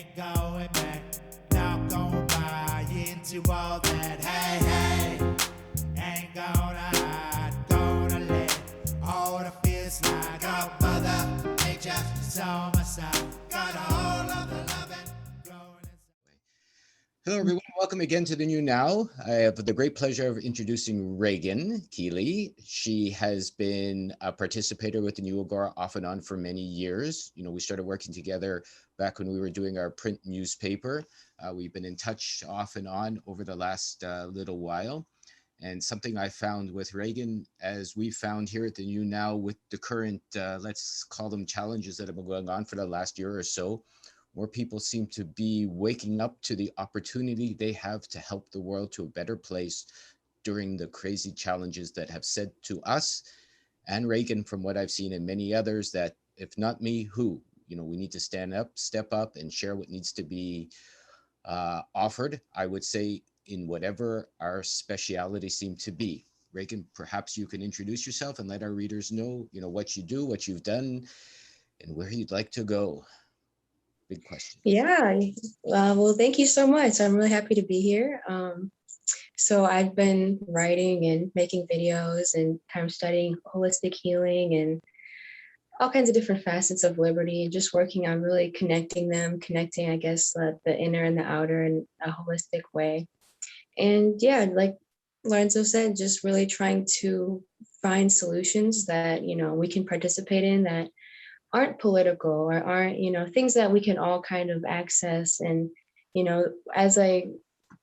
ain't going back. Not gonna buy into all that. Hey, hey, ain't gonna hide, gonna let all the fears slide. Got Mother Nature is on my side. Got all of the loving growing inside. Hello, everyone. Welcome again to the New Now. I have the great pleasure of introducing Reagan Keely. She has been a participator with the New Agora off and on for many years. We started working together back when we were doing our print newspaper. We've been in touch off and on over the last little while. And something I found with Reagan, as we found here at the New Now with the current, let's call them challenges that have been going on for the last year or so, more people seem to be waking up to the opportunity they have to help the world to a better place during the crazy challenges that have said to us and Reagan, from what I've seen, and many others, that if not me, who? We need to stand up, step up, and share what needs to be offered, I would say, in whatever our speciality seem to be. Reagan, perhaps you can introduce yourself and let our readers know, what you do, what you've done, and where you'd like to go. Big question. Yeah, well, thank you so much. I'm really happy to be here. So I've been writing and making videos and kind of studying holistic healing and all kinds of different facets of liberty and just working on really connecting, I guess, the inner and the outer in a holistic way. And yeah, like Lorenzo said, just really trying to find solutions that, we can participate in that aren't political or aren't, things that we can all kind of access. And, as I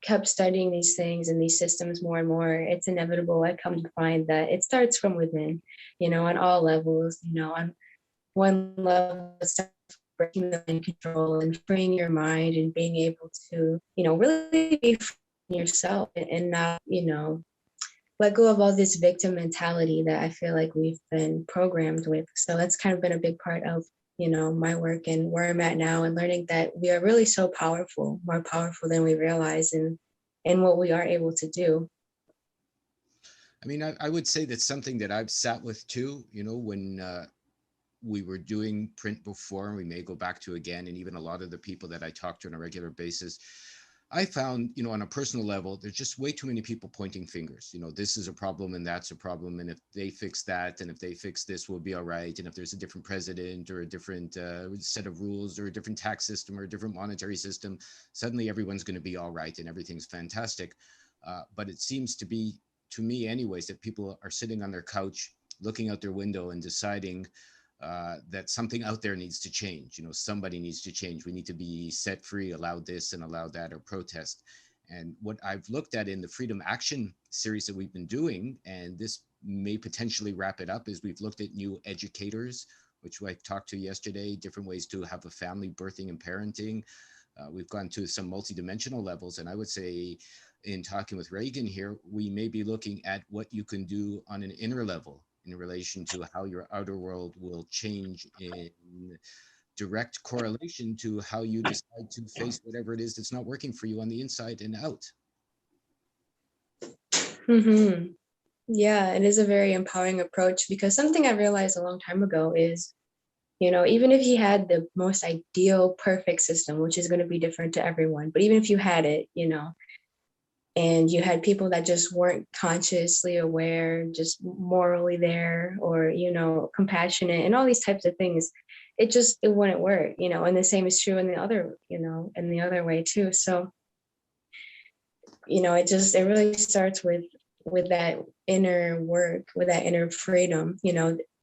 kept studying these things and these systems more and more, it's inevitable. I come to find that it starts from within, on all levels, on one level, it starts breaking the mind control and freeing your mind and being able to, really be yourself and not, let go of all this victim mentality that I feel like we've been programmed with. So that's kind of been a big part of, my work and where I'm at now, and learning that we are really so powerful, more powerful than we realize, and what we are able to do. I mean, I would say that's something that I've sat with too, when we were doing print before, and we may go back to again, and even a lot of the people that I talk to on a regular basis, I found, on a personal level, there's just way too many people pointing fingers. This is a problem and that's a problem. And if they fix that, and if they fix this, we'll be all right. And if there's a different president or a different set of rules or a different tax system or a different monetary system, suddenly everyone's going to be all right and everything's fantastic. But it seems to be, to me anyways, that people are sitting on their couch, looking out their window and deciding that something out there needs to change. Somebody needs to change. We need to be set free, allow this and allow that, or protest. And what I've looked at in the Freedom Action series that we've been doing, and this may potentially wrap it up, is we've looked at new educators, which I talked to yesterday, different ways to have a family, birthing and parenting. We've gone to some multidimensional levels. And I would say, in talking with Reagan here, we may be looking at what you can do on an inner level in relation to how your outer world will change in direct correlation to how you decide to face whatever it is that's not working for you on the inside and out. Mm-hmm. Yeah, it is a very empowering approach, because something I realized a long time ago is, even if you had the most ideal, perfect system, which is going to be different to everyone, but even if you had it, and you had people that just weren't consciously aware, just morally there, or, compassionate and all these types of things, it wouldn't work, and the same is true in the other, in the other way too. So, it really starts with that inner work, with that inner freedom,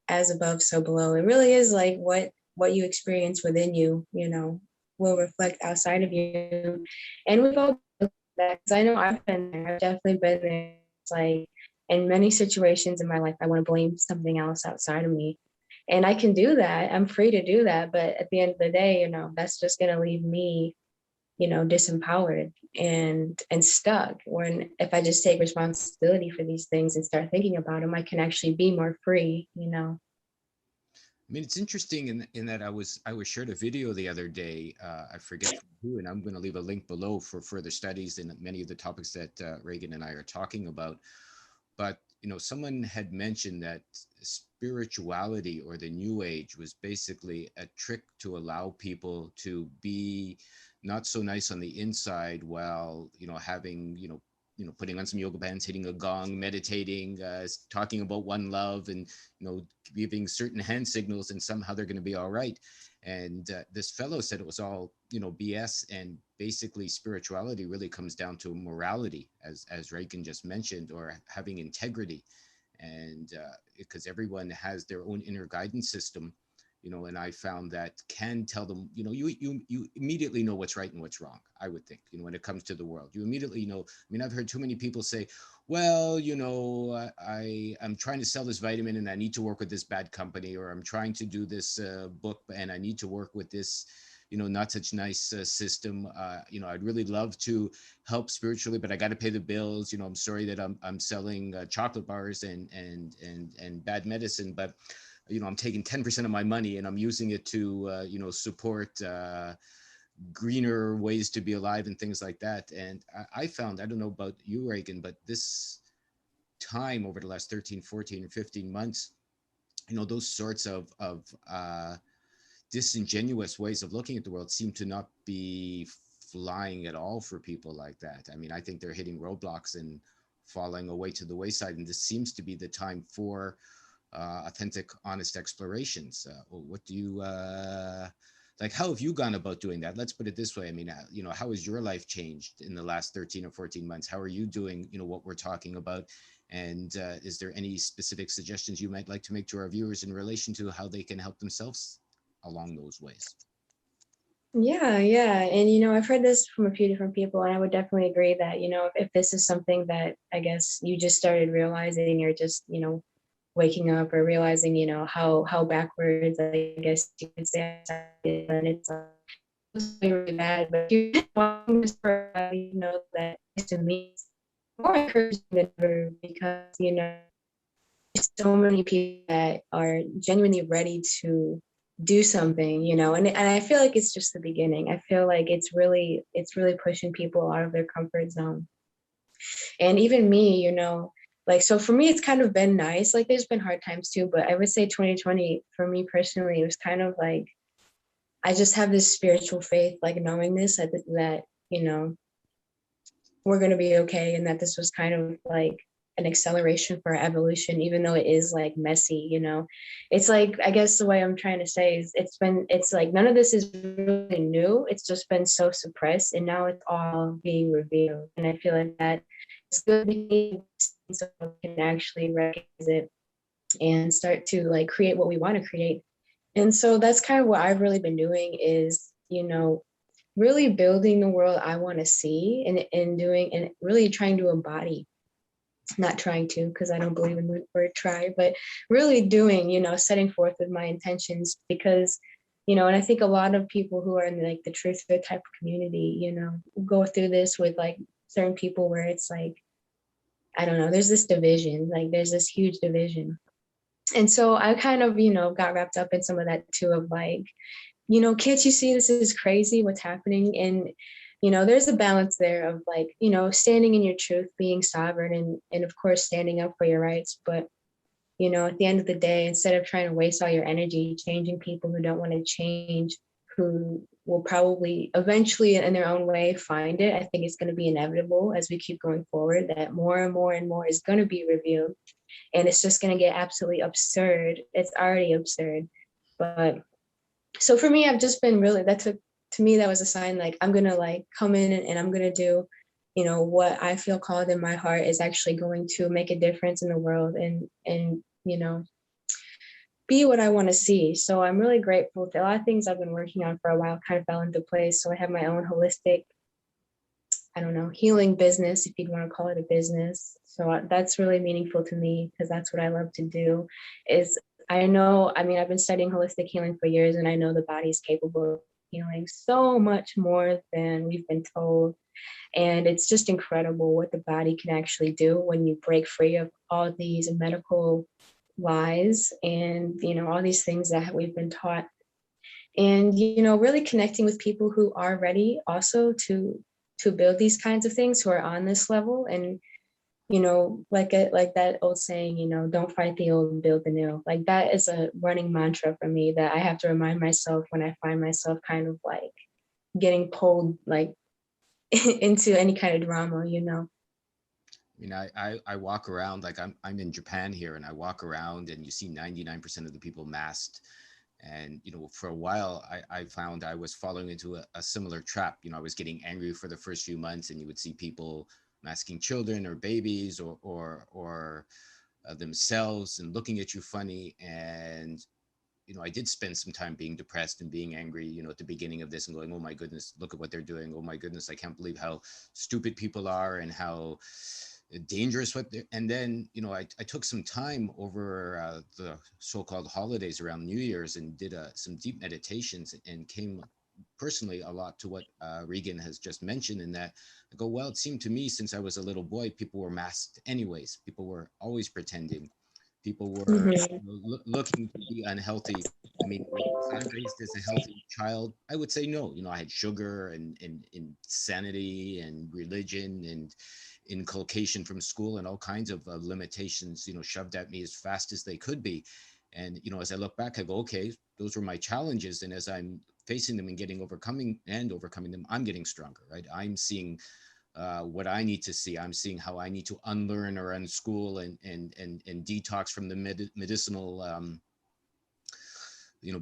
as above, so below. It really is like what you experience within you, will reflect outside of you. And we've all that, because I know I've been there. I've definitely been there. It's like, in many situations in my life, I want to blame something else outside of me. And I can do that. I'm free to do that. But at the end of the day, that's just going to leave me, disempowered and stuck. When if I just take responsibility for these things and start thinking about them, I can actually be more free, I mean, it's interesting in that I was shared a video the other day. I forget who, and I'm going to leave a link below for further studies in many of the topics that Reagan and I are talking about. But someone had mentioned that spirituality or the new age was basically a trick to allow people to be not so nice on the inside while, having, putting on some yoga pants, hitting a gong, meditating, talking about one love, and, giving certain hand signals, and somehow they're going to be all right. And this fellow said it was all, BS. And basically spirituality really comes down to morality, as Reagan just mentioned, or having integrity. And because everyone has their own inner guidance system, and I found that can tell them, you immediately know what's right and what's wrong. I would think, when it comes to the world, you immediately know. I mean, I've heard too many people say, well, I'm trying to sell this vitamin and I need to work with this bad company, or I'm trying to do this book and I need to work with this, not such nice system. I'd really love to help spiritually, but I got to pay the bills. I'm sorry that I'm selling chocolate bars and bad medicine, but I'm taking 10% of my money and I'm using it to, support greener ways to be alive and things like that. And I found, I don't know about you, Reagan, but this time over the last 13, 14, or 15 months, those sorts of disingenuous ways of looking at the world seem to not be flying at all for people like that. I mean, I think they're hitting roadblocks and falling away to the wayside. And this seems to be the time for authentic, honest explorations. What do you like? How have you gone about doing that? Let's put it this way. I mean, how has your life changed in the last 13 or 14 months? How are you doing, what we're talking about? And is there any specific suggestions you might like to make to our viewers in relation to how they can help themselves along those ways? Yeah, yeah. And, I've heard this from a few different people, and I would definitely agree that, if this is something that I guess you just started realizing, or just, waking up or realizing, how backwards, I guess you could say, and it's really bad, but you want this for, that to me it's more encouraging than ever, because, so many people that are genuinely ready to do something, and I feel like it's just the beginning. I feel like it's really pushing people out of their comfort zone. And even me, like, so for me, it's kind of been nice. Like, there's been hard times too, but I would say 2020 for me personally, it was kind of like, I just have this spiritual faith, like knowing this, that we're going to be okay. And that this was kind of like an acceleration for our evolution, even though it is like messy, it's like, I guess the way I'm trying to say is it's like, none of this is really new. It's just been so suppressed, and now it's all being revealed. And I feel like that it's good so we can actually recognize it and start to like create what we want to create. And so that's kind of what I've really been doing is, really building the world I want to see, and doing, and really trying to embody, not trying to, because I don't believe in the word try, but really doing, setting forth with my intentions, because, and I think a lot of people who are in like the truther type of community, go through this with like certain people where it's like, I don't know, there's this division, like there's this huge division. And so I kind of, got wrapped up in some of that too, of like, can't you see this is crazy what's happening? And, there's a balance there of like, standing in your truth, being sovereign, and of course, standing up for your rights. But, at the end of the day, instead of trying to waste all your energy changing people who don't want to change, who will probably eventually in their own way find it, I think it's going to be inevitable as we keep going forward, that more and more and more is going to be revealed. And it's just going to get absolutely absurd. It's already absurd. But so for me, I've just been really, to me, that was a sign, like, I'm going to like come in and I'm going to do, what I feel called in my heart is actually going to make a difference in the world, and, be what I want to see. So I'm really grateful that a lot of things I've been working on for a while kind of fell into place. So I have my own holistic, I don't know, healing business, if you'd want to call it a business. So that's really meaningful to me, because that's what I love to do. Is I've been studying holistic healing for years, and I know the body is capable of healing so much more than we've been told. And it's just incredible what the body can actually do when you break free of all these medical lies and, all these things that we've been taught. And, really connecting with people who are ready also to build these kinds of things, who are on this level. And like that old saying, don't fight the old, build the new. Like that is a running mantra for me that I have to remind myself when I find myself kind of like getting pulled like into any kind of drama. I mean, I walk around like I'm in Japan here, and I walk around and you see 99% of the people masked. And, for a while, I found I was falling into a similar trap. I was getting angry for the first few months, and you would see people masking children or babies or themselves and looking at you funny. And, I did spend some time being depressed and being angry, at the beginning of this and going, oh my goodness, look at what they're doing. Oh my goodness, I can't believe how stupid people are and how dangerous what they're. And then, I took some time over the so-called holidays around New Year's and did some deep meditations and came personally a lot to what Regan has just mentioned, in that I go, well, it seemed to me since I was a little boy, people were masked anyways. People were always pretending. People were Mhm. looking to be unhealthy. I mean, was I raised as a healthy child? I would say no. I had sugar and insanity and religion and inculcation from school and all kinds of limitations, shoved at me as fast as they could be. And, as I look back, I go, okay, those were my challenges. And as I'm facing them and overcoming them, I'm getting stronger, right? I'm seeing what I need to see. I'm seeing how I need to unlearn or unschool and detox from the medicinal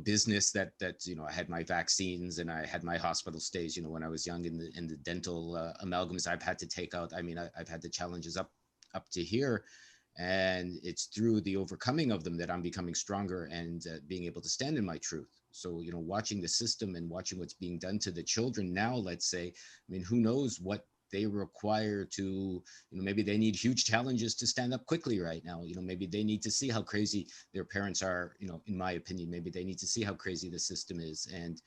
business that I had my vaccines and I had my hospital stays, when I was young, in the dental amalgams I've had to take out. I mean, I've had the challenges up to here, and it's through the overcoming of them that I'm becoming stronger and being able to stand in my truth. So, watching the system and watching what's being done to the children now, let's say, I mean, who knows what they require to, maybe they need huge challenges to stand up quickly right now. Maybe they need to see how crazy their parents are. In my opinion, maybe they need to see how crazy the system is. And,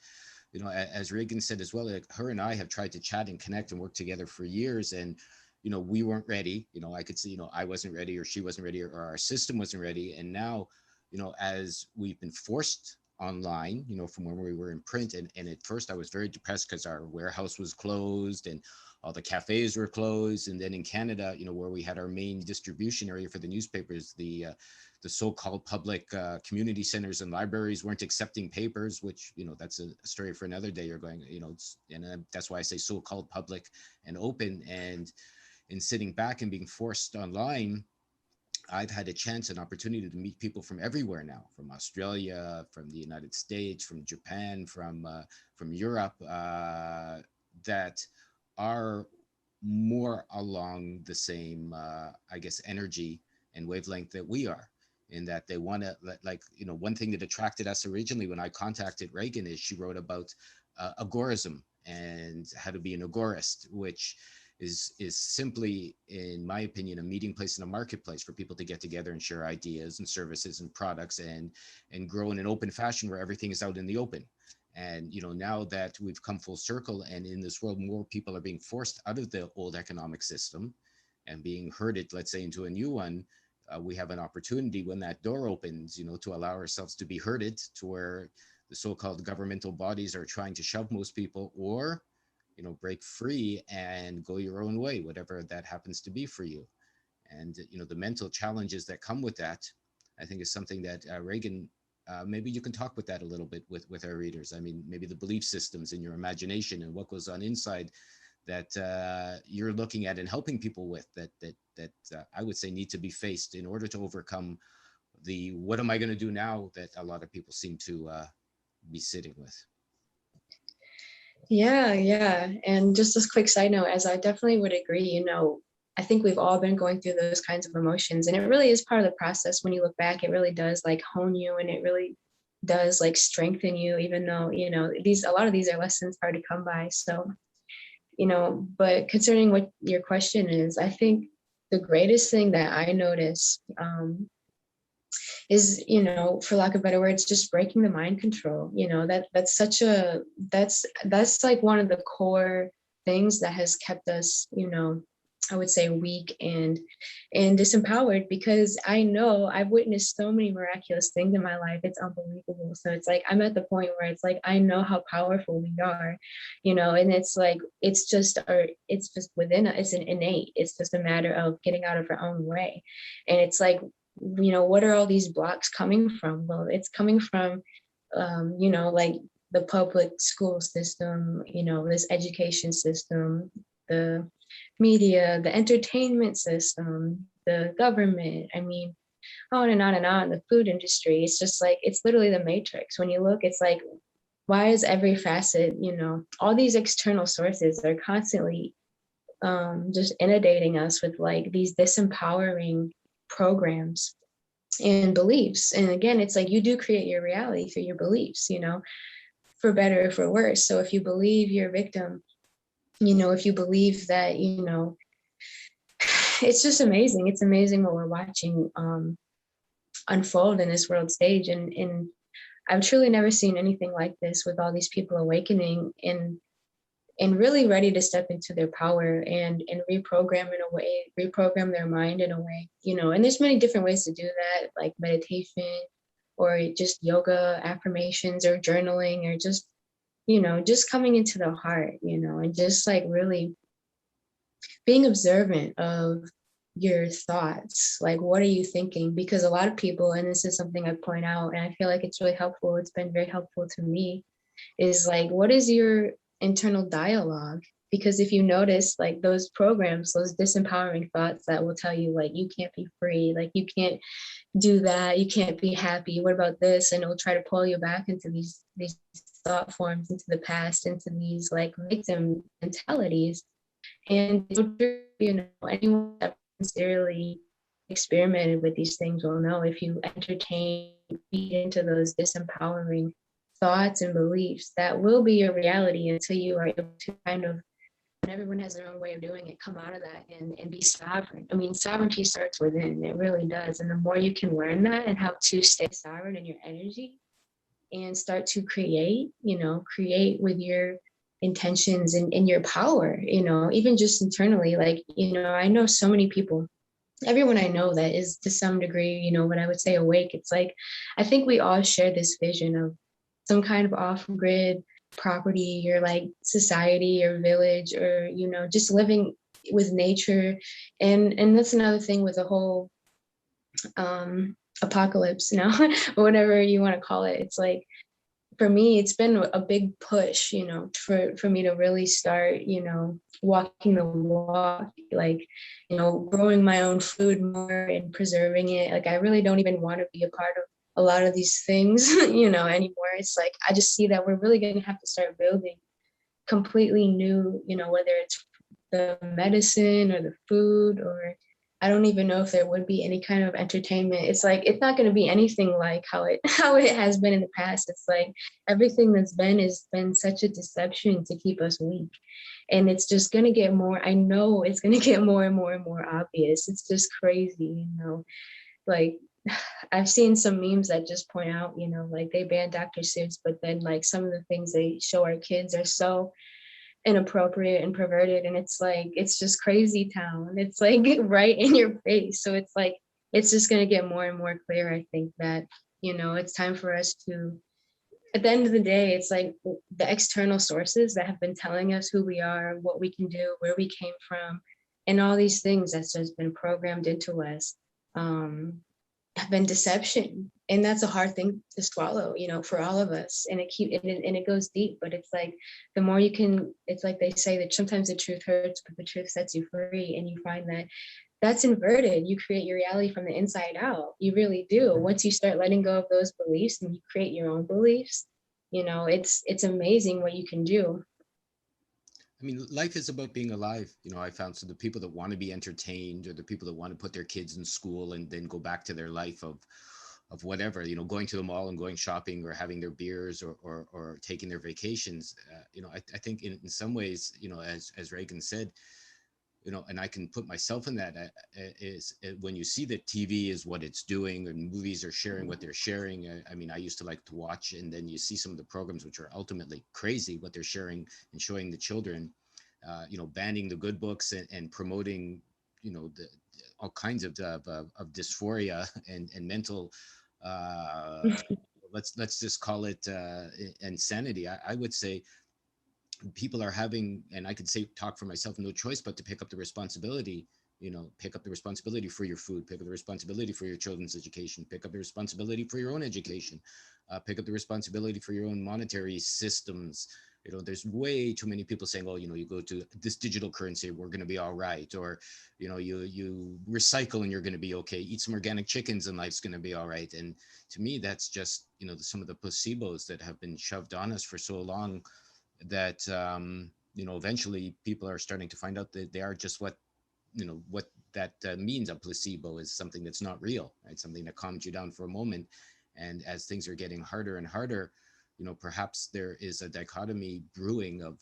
as Reagan said as well, like, her and I have tried to chat and connect and work together for years, and we weren't ready. I could see, I wasn't ready, or she wasn't ready, or our system wasn't ready. And now, as we've been forced online, from when we were in print, and at first I was very depressed because our warehouse was closed and all the cafes were closed. And then in Canada, where we had our main distribution area for the newspapers, the so-called public community centers and libraries weren't accepting papers, which, that's a story for another day. You're going, and that's why I say so-called public and open. And in sitting back and being forced online, I've had a chance, an opportunity to meet people from everywhere now, from Australia, from the United States, from Japan, from Europe, that are more along the same, I guess, energy and wavelength that we are. In that they want to, like, one thing that attracted us originally when I contacted Reagan is she wrote about agorism and how to be an agorist, which is simply, in my opinion, a meeting place and a marketplace for people to get together and share ideas and services and products and grow in an open fashion where everything is out in the open. And now that we've come full circle, and in this world more people are being forced out of the old economic system and being herded, let's say, into a new one, we have an opportunity when that door opens, to allow ourselves to be herded to where the so-called governmental bodies are trying to shove most people, or break free and go your own way, whatever that happens to be for you. And the mental challenges that come with that, I think, is something that Reagan, maybe you can talk with that a little bit with our readers. I mean, maybe the belief systems in your imagination and what goes on inside that you're looking at and helping people with, that I would say need to be faced in order to overcome the what am I going to do now that a lot of people seem to be sitting with. Yeah. And just this quick side note, as I definitely would agree, I think we've all been going through those kinds of emotions. And it really is part of the process. When you look back, it really does like hone you, and it really does like strengthen you, even though, a lot of these are lessons hard to come by. So, but concerning what your question is, I think the greatest thing that I notice is, for lack of better words, just breaking the mind control. That's like one of the core things that has kept us, I would say weak and disempowered, because I know I've witnessed so many miraculous things in my life. It's unbelievable. So it's like I'm at the point where it's like I know how powerful we are, and it's like it's just within us. It's an innate. It's just a matter of getting out of our own way. And it's like, what are all these blocks coming from? Well, it's coming from like the public school system, this education system, the media, the entertainment system, the government. I mean, on and on and on. The food industry. It's just like it's literally the matrix. When you look, it's like, why is every facet, all these external sources are constantly just inundating us with like these disempowering programs and beliefs. And again, it's like you do create your reality through your beliefs, for better or for worse. So if you believe you're a victim, if you believe that, it's just amazing. It's amazing what we're watching unfold in this world stage. And I've truly never seen anything like this, with all these people awakening and really ready to step into their power and reprogram their mind in a way, and there's many different ways to do that, like meditation or just yoga, affirmations, or journaling, or just coming into the heart, and just like really being observant of your thoughts. Like, what are you thinking? Because a lot of people, and this is something I point out, and I feel like it's really helpful, it's been very helpful to me, is like, what is your internal dialogue? Because if you notice, like those programs, those disempowering thoughts that will tell you like you can't be free, like you can't do that, you can't be happy, what about this, and it will try to pull you back into these thought forms, into the past, into these like victim mentalities. And anyone that sincerely experimented with these things will know, if you entertain, feed into those disempowering thoughts and beliefs, that will be your reality until you are able to kind of, and everyone has their own way of doing it, come out of that and be sovereign. I mean, sovereignty starts within, it really does. And the more you can learn that and how to stay sovereign in your energy and start to create, create with your intentions and in your power, even just internally. Like, I know so many people, everyone I know that is to some degree, what I would say awake. It's like, I think we all share this vision of some kind of off-grid property, or like society or village, or, just living with nature. And that's another thing with the whole apocalypse, or whatever you want to call it. It's like, for me, it's been a big push, for me to really start, walking the walk, like, growing my own food more and preserving it. Like, I really don't even want to be a part of a lot of these things, anymore. It's like, I just see that we're really going to have to start building completely new, whether it's the medicine or the food, or I don't even know if there would be any kind of entertainment. It's like, it's not going to be anything like how it has been in the past. It's like everything that's been such a deception to keep us weak. And it's just going to get more, I know it's going to get more and more and more obvious. It's just crazy, like I've seen some memes that just point out, like they banned Dr. Seuss, but then like some of the things they show our kids are so inappropriate and perverted, and it's like, it's just crazy town. It's like right in your face. So it's like, it's just going to get more and more clear. I think that, it's time for us to, at the end of the day, it's like the external sources that have been telling us who we are, what we can do, where we came from, and all these things that's just been programmed into us, have been deception. And that's a hard thing to swallow, for all of us. And it goes deep, but it's like, the more you can, it's like they say that sometimes the truth hurts, but the truth sets you free. And you find that that's inverted. You create your reality from the inside out. You really do. Once you start letting go of those beliefs and you create your own beliefs, it's amazing what you can do. I mean, life is about being alive. I found, so the people that want to be entertained, or the people that want to put their kids in school and then go back to their life of whatever, going to the mall and going shopping, or having their beers, or taking their vacations. I think in some ways, as Reagan said, and I can put myself in that, is when you see that TV is what it's doing, and movies are sharing what they're sharing. I mean, I used to like to watch, and then you see some of the programs which are ultimately crazy, what they're sharing and showing the children. banning the good books and promoting, all kinds of dysphoria and mental, uh, let's just call it insanity. I would say people are having, and I could say, talk for myself, no choice but to pick up the responsibility. Pick up the responsibility for your food, pick up the responsibility for your children's education, pick up the responsibility for your own education, pick up the responsibility for your own monetary systems. There's way too many people saying, oh, you go to this digital currency, we're going to be all right. Or, you recycle and you're going to be okay. Eat some organic chickens and life's going to be all right. And to me, that's just, some of the placebos that have been shoved on us for so long that, eventually people are starting to find out that they are just what that means. A placebo is something that's not real, right? Something that calms you down for a moment. And as things are getting harder and harder, perhaps there is a dichotomy brewing of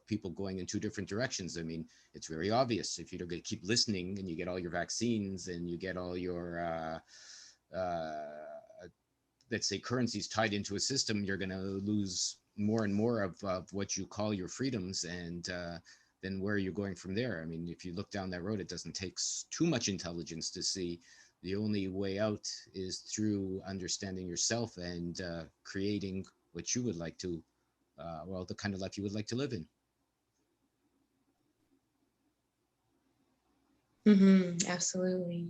people going in two different directions. I mean, it's very obvious if you don't keep listening and you get all your vaccines and you get all your let's say currencies tied into a system, you're going to lose more and more of what you call your freedoms. And then where are you going from there? I mean, if you look down that road, it doesn't take too much intelligence to see the only way out is through understanding yourself and creating what you would like to, the kind of life you would like to live in. Absolutely.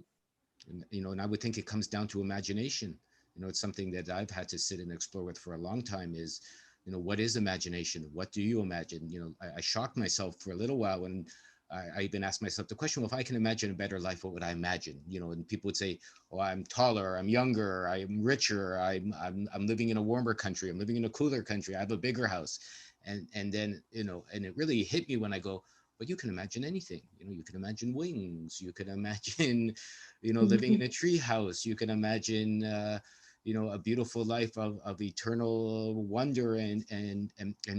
And I would think it comes down to imagination. It's something that I've had to sit and explore with for a long time is, what is imagination? What do you imagine? I shocked myself for a little while when I even asked myself the question, well, if I can imagine a better life, what would I imagine? And people would say, oh, I'm taller, I'm younger, I'm richer, I'm living in a warmer country, I'm living in a cooler country, I have a bigger house. And then, and it really hit me when I go, but you can imagine anything. You can imagine wings, you can imagine, living in a tree house, you can imagine a beautiful life of eternal wonder and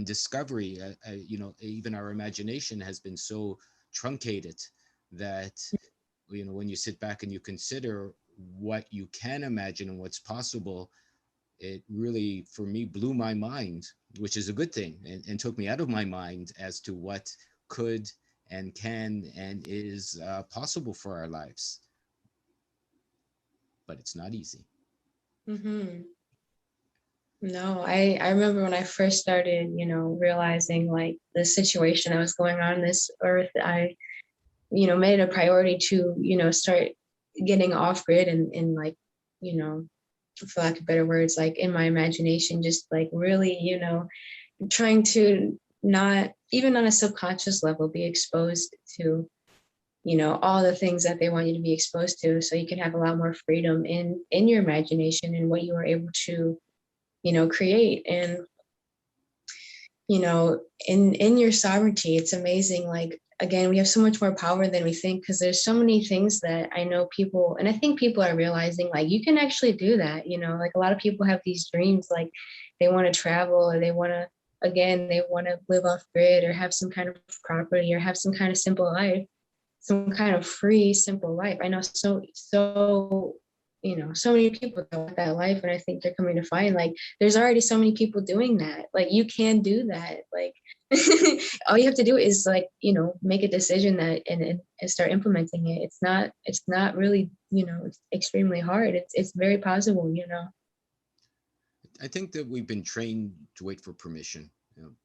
discovery. Even our imagination has been so truncated that, when you sit back and you consider what you can imagine and what's possible, it really, for me, blew my mind, which is a good thing, and took me out of my mind as to what could and can and is possible for our lives. But it's not easy. No, I remember when I first started, realizing like the situation that was going on in this earth, I, made it a priority to, start getting off grid and like, for lack of better words, like in my imagination, just like really, trying to not even on a subconscious level be exposed to, all the things that they want you to be exposed to, so you can have a lot more freedom in your imagination and what you are able to, create. And in your sovereignty, it's amazing. Like, again, we have so much more power than we think, because there's so many things that I know people, and I think people are realizing, like, you can actually do that. Like a lot of people have these dreams, like they want to travel, or they want to, again, they want to live off grid, or have some kind of property, or have some kind of simple life, some kind of free, simple life. I know so many people that want that life, and I think they're coming to find, like, there's already so many people doing that. Like, you can do that. Like, all you have to do is, like, make a decision that and start implementing it. It's not really, it's extremely hard. It's very possible. I think that we've been trained to wait for permission.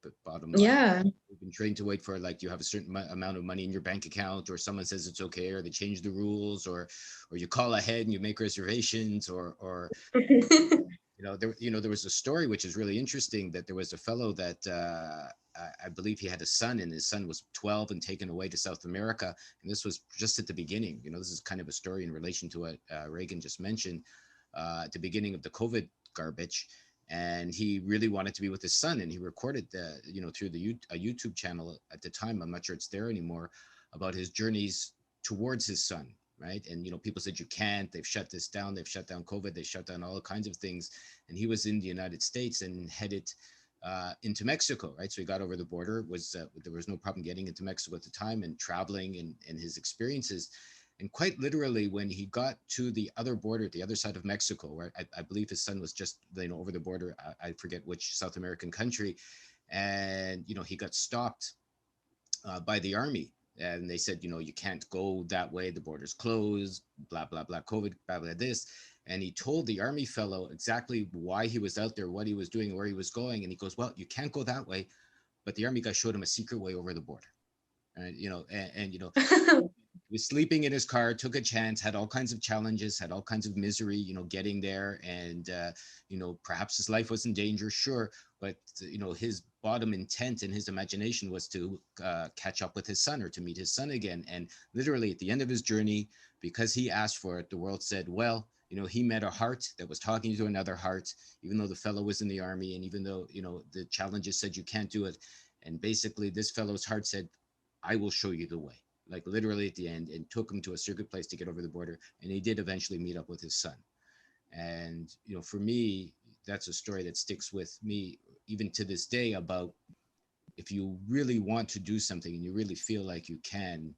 But bottom line, Yeah. we've been trained to wait for, like, you have a certain amount of money in your bank account, or someone says it's okay, or they change the rules, or you call ahead and you make reservations, or there was a story which is really interesting, that there was a fellow that I believe he had a son, and his son was 12 and taken away to South America. And this was just at the beginning. This is kind of a story in relation to what Reagan just mentioned, at the beginning of the COVID garbage. And he really wanted to be with his son, and he recorded through a YouTube channel at the time. I'm not sure it's there anymore, about his journeys towards his son. Right. And, people said, you can't, they've shut this down. They've shut down COVID. They shut down all kinds of things. And he was in the United States and headed into Mexico. Right. So he got over the border, there was no problem getting into Mexico at the time, and traveling and his experiences. And quite literally, when he got to the other border, the other side of Mexico, where I believe his son was just, over the border, I forget which South American country. And, he got stopped by the army. And they said, you can't go that way. The border's closed, blah, blah, blah, COVID, blah, blah, this. And he told the army fellow exactly why he was out there, what he was doing, where he was going. And he goes, well, you can't go that way. But the army guy showed him a secret way over the border. And, he was sleeping in his car, took a chance, had all kinds of challenges, had all kinds of misery, getting there. And, perhaps his life was in danger, sure. But, his bottom intent and his imagination was to catch up with his son or to meet his son again. And literally at the end of his journey, because he asked for it, the world said, well, he met a heart that was talking to another heart, even though the fellow was in the army. And even though, the challenges said you can't do it. And basically this fellow's heart said, I will show you the way. Like literally at the end, and took him to a circuit place to get over the border. And he did eventually meet up with his son. And, for me, that's a story that sticks with me even to this day about if you really want to do something and you really feel like you can,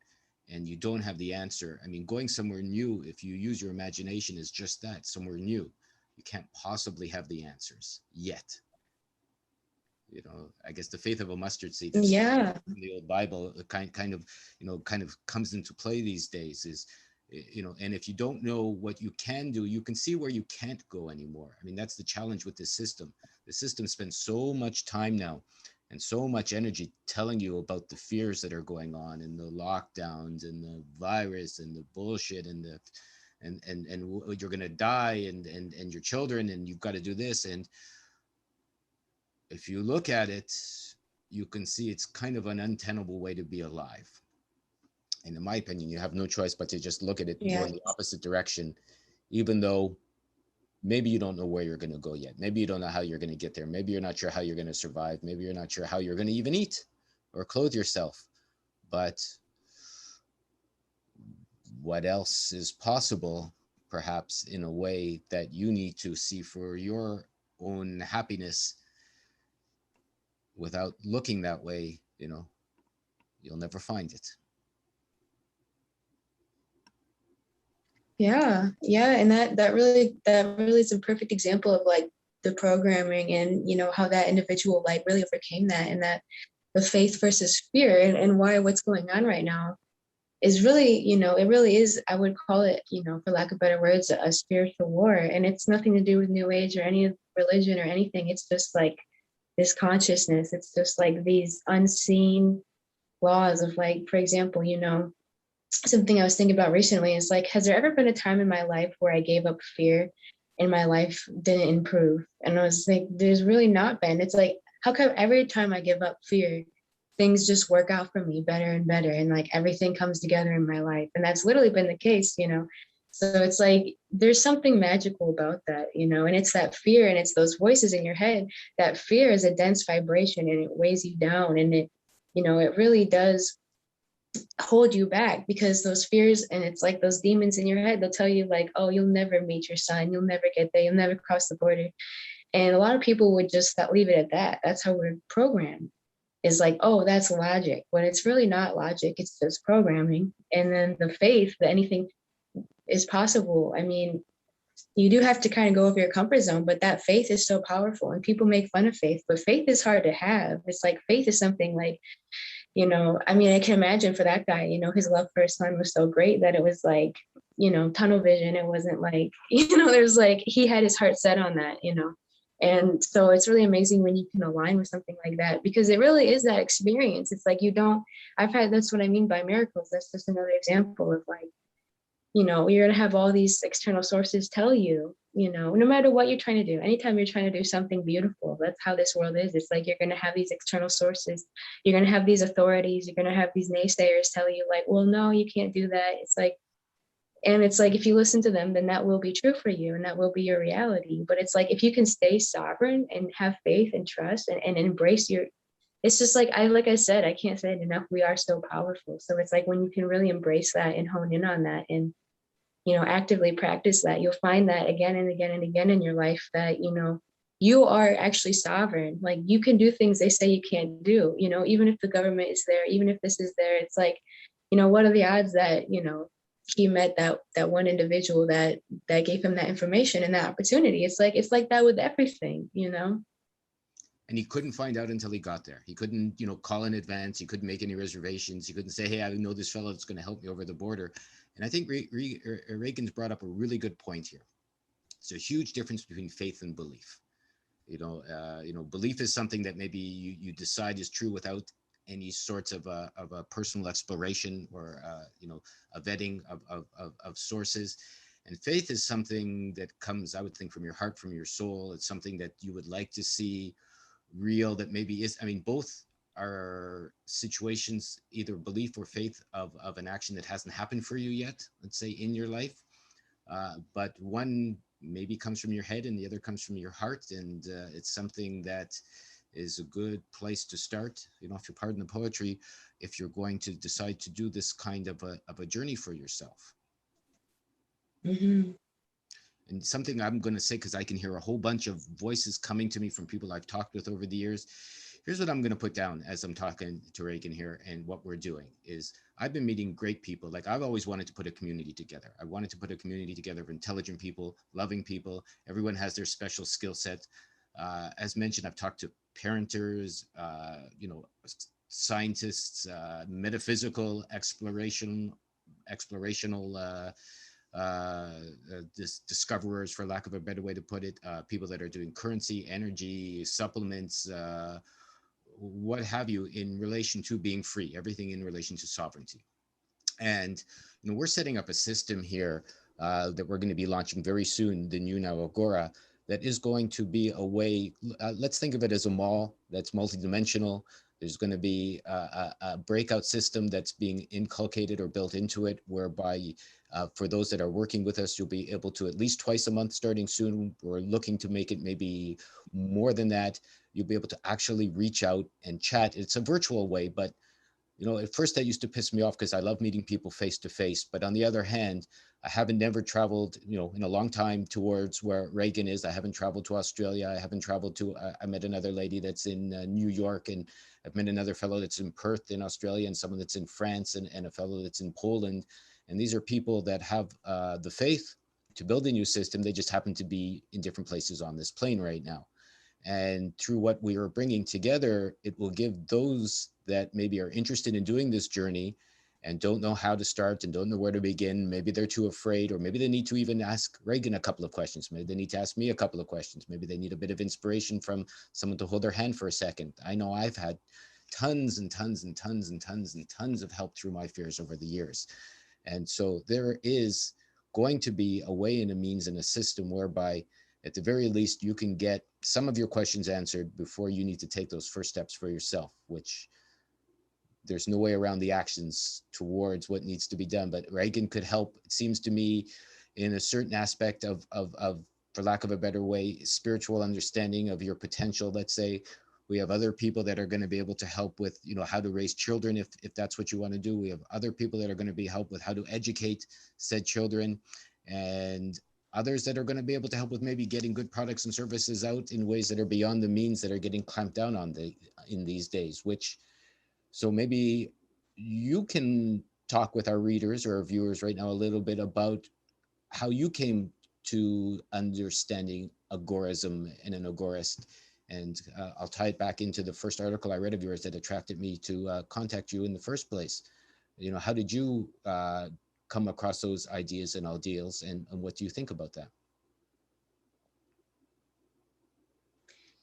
and you don't have the answer. I mean, going somewhere new, if you use your imagination, is just that, somewhere new. You can't possibly have the answers yet. I guess the faith of a mustard seed from the old Bible kind of comes into play these days is, and if you don't know what you can do, you can see where you can't go anymore. I mean, that's the challenge with this system. The system spends so much time now and so much energy telling you about the fears that are going on and the lockdowns and the virus and the bullshit and you're going to die and your children, and you've got to do this. And if you look at it, you can see it's kind of an untenable way to be alive. And in my opinion, you have no choice but to just look at it and go in the opposite direction, even though maybe you don't know where you're going to go yet. Maybe you don't know how you're going to get there. Maybe you're not sure how you're going to survive. Maybe you're not sure how you're going to even eat or clothe yourself. But what else is possible, perhaps in a way that you need to see for your own happiness? Without looking that way, you'll never find it. Yeah. And that really is a perfect example of like the programming and, how that individual like really overcame that, and that the faith versus fear and why what's going on right now is really, it really is, I would call it, for lack of better words, a spiritual war. And it's nothing to do with New Age or any religion or anything. It's just like this consciousness. It's just like these unseen laws of, like, for example, something I was thinking about recently is like, has there ever been a time in my life where I gave up fear and my life didn't improve? And I was like, there's really not been. It's like, how come every time I give up fear, things just work out for me better and better, and like everything comes together in my life? And that's literally been the case. So it's like, there's something magical about that, and it's that fear, and it's those voices in your head. That fear is a dense vibration, and it weighs you down, and it really does hold you back, because those fears, and it's like those demons in your head, they'll tell you like, oh, you'll never meet your son, you'll never get there, you'll never cross the border. And a lot of people would just leave it at that. That's how we're programmed. Is like, oh, that's logic, when it's really not logic, it's just programming. And then the faith that anything is possible. I mean, you do have to kind of go over your comfort zone, but that faith is so powerful, and people make fun of faith, but faith is hard to have. It's like, faith is something like, I mean, I can imagine for that guy, his love for his son was so great that it was like, tunnel vision. It wasn't like, there's like, he had his heart set on that, And so it's really amazing when you can align with something like that, because it really is that experience. It's like, that's what I mean by miracles. That's just another example of like, you're going to have all these external sources tell you, no matter what you're trying to do, anytime you're trying to do something beautiful, that's how this world is. It's like, you're going to have these external sources. You're going to have these authorities. You're going to have these naysayers tell you like, well, no, you can't do that. It's like, if you listen to them, then that will be true for you, and that will be your reality. But it's like, if you can stay sovereign and have faith and trust and embrace it's just like I said, I can't say it enough. We are so powerful. So it's like, when you can really embrace that and hone in on that and, actively practice that, you'll find that again and again and again in your life that, you are actually sovereign. Like, you can do things they say you can't do, even if the government is there, even if this is there. It's like, what are the odds that, he met that one individual that gave him that information and that opportunity? It's like that with everything. and he couldn't find out until he got there. He couldn't, call in advance. He couldn't make any reservations. He couldn't say, hey, I know this fellow that's going to help me over the border. And I think Reagan's brought up a really good point here. It's a huge difference between faith and belief. Belief is something that maybe you decide is true without any sorts of a personal exploration or a vetting of sources. And faith is something that comes, I would think, from your heart, from your soul. It's something that you would like to see real, that maybe is, both are situations, either belief or faith of an action that hasn't happened for you yet, let's say, in your life. But one maybe comes from your head and the other comes from your heart. And it's something that is a good place to start, if you pardon the poetry, if you're going to decide to do this kind of a journey for yourself. Mm-hmm. And something I'm going to say, because I can hear a whole bunch of voices coming to me from people I've talked with over the years. Here's what I'm going to put down as I'm talking to Reagan here, and what we're doing is I've been meeting great people. Like, I've always wanted to put a community together. I wanted to put a community together of intelligent people, loving people. Everyone has their special skill set. As mentioned, I've talked to parenters, scientists, metaphysical explorational discoverers, for lack of a better way to put it, people that are doing currency, energy, supplements, what have you, in relation to being free, everything in relation to sovereignty. And we're setting up a system here that we're going to be launching very soon, the new now Agora, that is going to be a way, let's think of it as a mall that's multidimensional. There's going to be a breakout system that's being inculcated or built into it, whereby for those that are working with us, you'll be able to, at least twice a month starting soon, we're looking to make it maybe more than that, you'll be able to actually reach out and chat. It's a virtual way, but at first that used to piss me off because I love meeting people face to face. But on the other hand, I haven't never traveled, in a long time towards where Reagan is. I haven't traveled to Australia. I haven't traveled to, I met another lady that's in New York, and I've met another fellow that's in Perth in Australia, and someone that's in France, and a fellow that's in Poland. And these are people that have the faith to build a new system. They just happen to be in different places on this plane right now. And through what we are bringing together, it will give those that maybe are interested in doing this journey and don't know how to start and don't know where to begin. Maybe they're too afraid, or maybe they need to even ask Reagan a couple of questions. Maybe they need to ask me a couple of questions. Maybe they need a bit of inspiration from someone to hold their hand for a second. I know I've had tons and tons and tons and tons and tons of help through my fears over the years. And so there is going to be a way and a means and a system whereby, at the very least, you can get some of your questions answered before you need to take those first steps for yourself, which there's no way around the actions towards what needs to be done. But Reagan could help, it seems to me, in a certain aspect of for lack of a better way, spiritual understanding of your potential. Let's say we have other people that are going to be able to help with, how to raise children, if that's what you want to do. We have other people that are going to be help with how to educate said children, and others that are going to be able to help with maybe getting good products and services out in ways that are beyond the means that are getting clamped down on in these days. So maybe you can talk with our readers or our viewers right now a little bit about how you came to understanding agorism and an agorist. And I'll tie it back into the first article I read of yours that attracted me to contact you in the first place. How did you come across those ideas and ideals, and what do you think about that?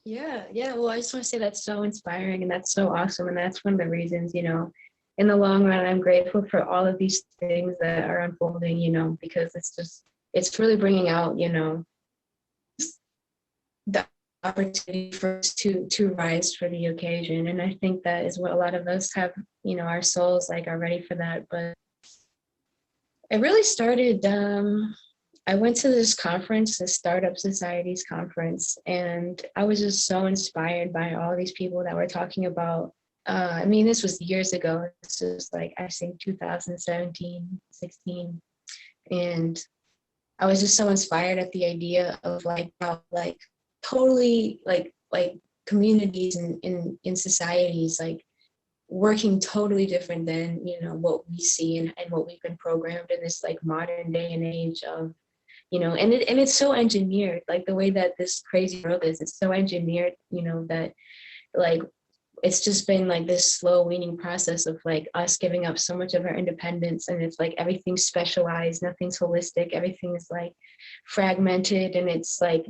Yeah. Well, I just want to say that's so inspiring and that's so awesome. And that's one of the reasons, in the long run, I'm grateful for all of these things that are unfolding, because it's really bringing out, the opportunity for us to rise for the occasion. And I think that is what a lot of us have, our souls are ready for that. But it really started, I went to this conference, the Startup Society's conference, and I was just so inspired by all these people that were talking about, this was years ago. This was I think 2017, 16. And I was just so inspired at the idea of how totally communities in societies, working totally different than, what we see and what we've been programmed in this modern day and age of, and it's so engineered, like the way that this crazy world is, it's so engineered, that like it's just been like this slow weaning process of like us giving up so much of our independence, and it's like everything's specialized, nothing's holistic, everything is like fragmented, and it's like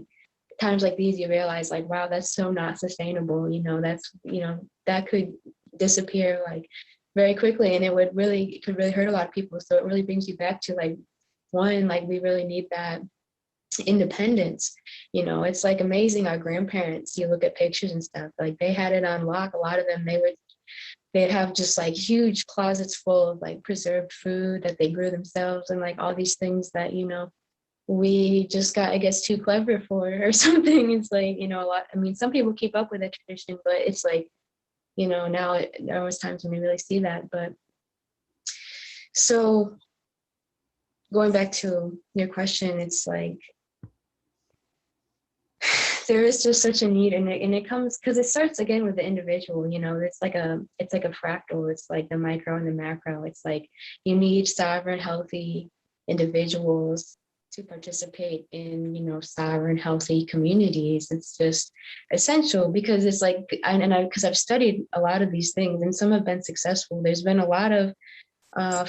times like these you realize like, wow, that's so not sustainable. That's that could disappear like very quickly, and it could really hurt a lot of people. So it really brings you back to like, one, like we really need that independence. It's like amazing. Our grandparents, you look at pictures and stuff, like they had it on lock. A lot of them, they'd have just like huge closets full of like preserved food that they grew themselves, and like all these things that we just got, I guess, too clever for or something. It's like, a lot, I mean, some people keep up with the tradition, but it's like, now there was times when we really see that. But so going back to your question, it's like there is just such a need, and it comes because it starts again with the individual. It's like a fractal. It's like the micro and the macro. It's like you need sovereign, healthy individuals to participate in sovereign, healthy communities. It's just essential, because it's like, because I've studied a lot of these things, and some have been successful. There's been a lot of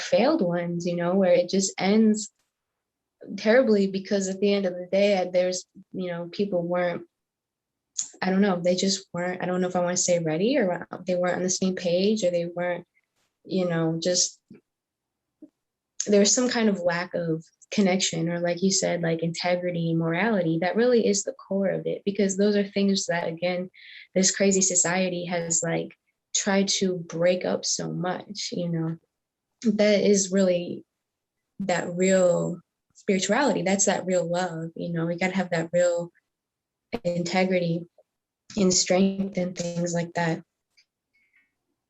failed ones, where it just ends terribly, because at the end of the day, there's people weren't, I don't know, they just weren't, I don't know if I want to say ready, or they weren't on the same page, or they weren't, just there's some kind of lack of connection, or like you said, like integrity, morality. That really is the core of it, because those are things that, again, this crazy society has like tried to break up so much. That is really that real spirituality. That's that real love. We got to have that real integrity and strength and things like that.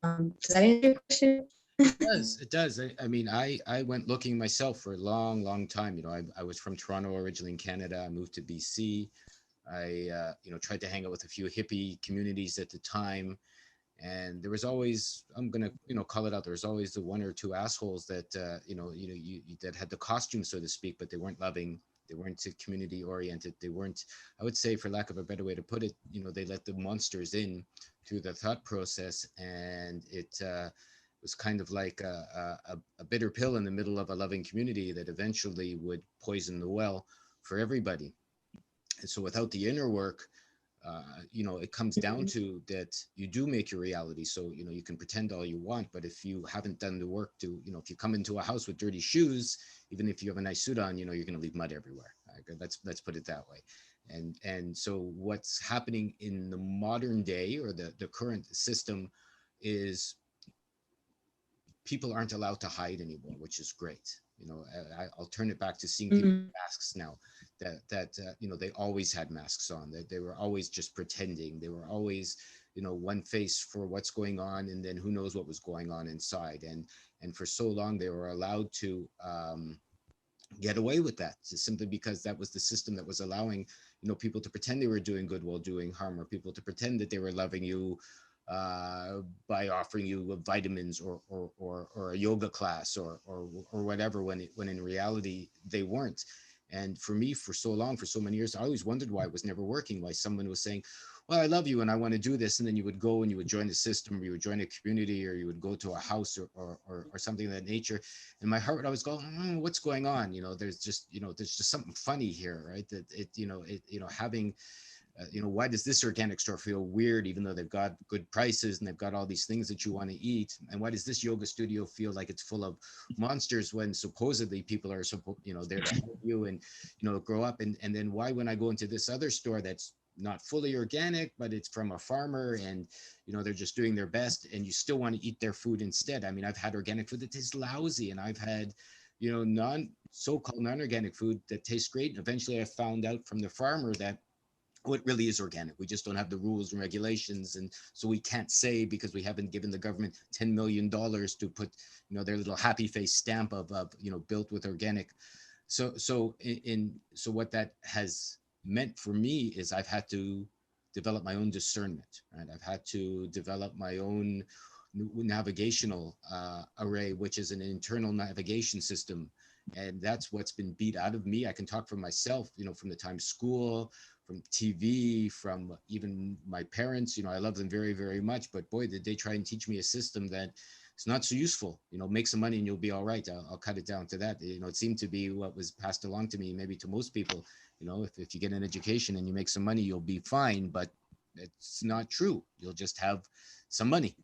Does that answer your question? It does. I mean, I went looking myself for a long, long time. I was from Toronto originally, in Canada. I moved to BC. I, tried to hang out with a few hippie communities at the time. And there was always, I'm going to, call it out. There was always the one or two assholes that, that had the costume, so to speak, but they weren't loving. They weren't community oriented. They weren't, I would say, for lack of a better way to put it, they let the monsters in through the thought process. And it, was kind of like a bitter pill in the middle of a loving community that eventually would poison the well for everybody. And so without the inner work, it comes down to that you do make your reality. So, you can pretend all you want, but if you haven't done the work to, if you come into a house with dirty shoes, even if you have a nice suit on, you're going to leave mud everywhere. Let's put it that way. And so what's happening in the modern day, or the current system, is people aren't allowed to hide anymore, which is great. I'll turn it back to seeing people with masks now. That they always had masks on. That they were always just pretending. They were always, one face for what's going on, and then who knows what was going on inside. And for so long they were allowed to get away with that, just simply because that was the system that was allowing, people to pretend they were doing good while doing harm, or people to pretend that they were loving you by offering you vitamins or a yoga class or whatever, when in reality they weren't. And for me, for so long, for so many years, I always wondered why it was never working, why someone was saying, well, I love you and I want to do this. And then you would go and you would join the system, or you would join a community, or you would go to a house or something of that nature. And my heart would always go, what's going on? There's just something funny here, right? That having, why does this organic store feel weird, even though they've got good prices and they've got all these things that you want to eat? And why does this yoga studio feel like it's full of monsters, when supposedly people are there to help you and, grow up? And then why, when I go into this other store that's not fully organic, but it's from a farmer, and, they're just doing their best, and you still want to eat their food instead? I mean, I've had organic food that tastes lousy, and I've had, so-called non-organic food that tastes great. And eventually I found out from the farmer that what really is organic. We just don't have the rules and regulations. And so we can't say, because we haven't given the government $10 million to put, their little happy face stamp of built with organic. So what that has meant for me is I've had to develop my own discernment, right? I've had to develop my own navigational array, which is an internal navigation system. And that's what's been beat out of me. I can talk for myself, you know, from the time school, from TV, from even my parents. You know, I love them very, very much. But boy, did they try and teach me a system that it's not so useful. You know, make some money and you'll be all right. I'll cut it down to that. You know, it seemed to be what was passed along to me, maybe to most people. You know, if you get an education and you make some money, you'll be fine. But it's not true. You'll just have some money.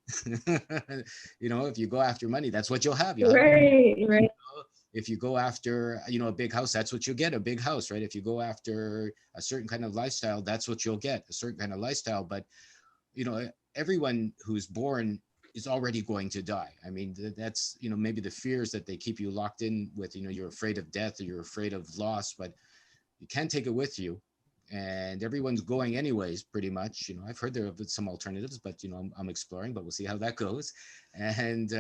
You know, if you go after money, that's what you'll have. You'll have, Right, right. if you go after, you know, a big house, that's what you'll get, a big house, right? If you go after a certain kind of lifestyle, that's what you'll get, a certain kind of lifestyle. But, you know, everyone who's born is already going to die. I mean, that's, you know, maybe the fears that they keep you locked in with, you know, you're afraid of death or you're afraid of loss, but you can't take it with you. And everyone's going anyways, pretty much. You know, I've heard there are some alternatives, but, you know, I'm exploring, but we'll see how that goes. And,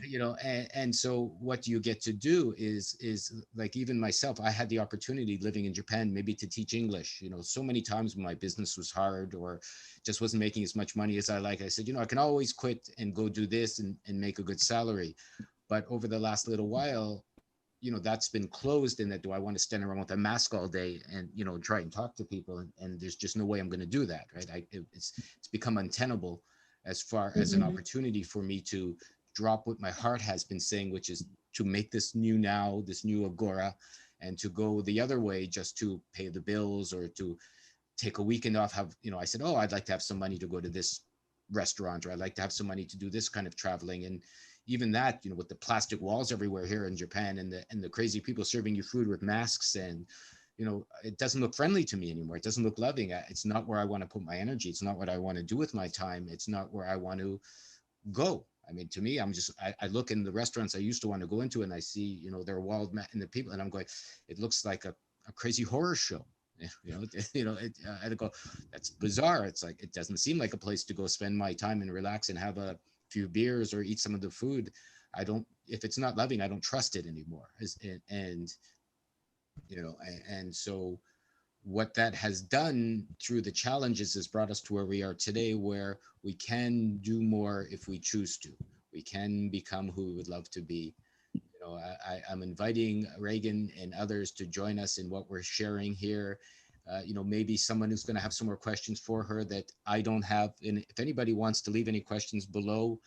you know, and so what you get to do is like, even myself, I had the opportunity living in Japan maybe to teach English. You know, so many times when my business was hard or just wasn't making as much money as I like, I said, you know, I can always quit and go do this and make a good salary. But over the last little while, you know, that's been closed. And that, do I want to stand around with a mask all day and, you know, try and talk to people, and there's just no way I'm going to do that, right? It's become untenable as far as an Mhm. opportunity for me to drop what my heart has been saying, which is to make this new now, this new agora, and to go the other way just to pay the bills or to take a weekend off. Have, you know, I said, oh, I'd like to have some money to go to this restaurant, or I'd like to have some money to do this kind of traveling. And even that, you know, with the plastic walls everywhere here in Japan, and the crazy people serving you food with masks, and, you know, it doesn't look friendly to me anymore. It doesn't look loving. It's not where I want to put my energy. It's not what I want to do with my time. It's not where I want to go. I mean, to me, I look in the restaurants I used to want to go into, and I see, you know, they're walled and the people, and I'm going, it looks like a crazy horror show. You know, I go, that's bizarre. It's like, it doesn't seem like a place to go spend my time and relax and have a few beers or eat some of the food. I don't, if it's not loving, I don't trust it anymore. And you know, and so what that has done through the challenges has brought us to where we are today, where we can do more if we choose to. We can become who we would love to be. You know, I'm inviting Reagan and others to join us in what we're sharing here. You know, maybe someone who's going to have some more questions for her that I don't have. And if anybody wants to leave any questions below,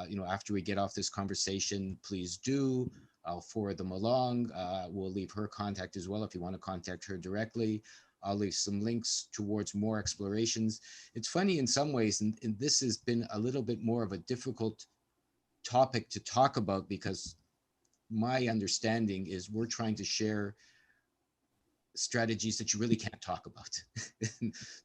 you know, after we get off this conversation, please do. I'll forward them along. We'll leave her contact as well if you want to contact her directly. I'll leave some links towards more explorations. It's funny in some ways, and this has been a little bit more of a difficult topic to talk about, because my understanding is we're trying to share strategies that you really can't talk about,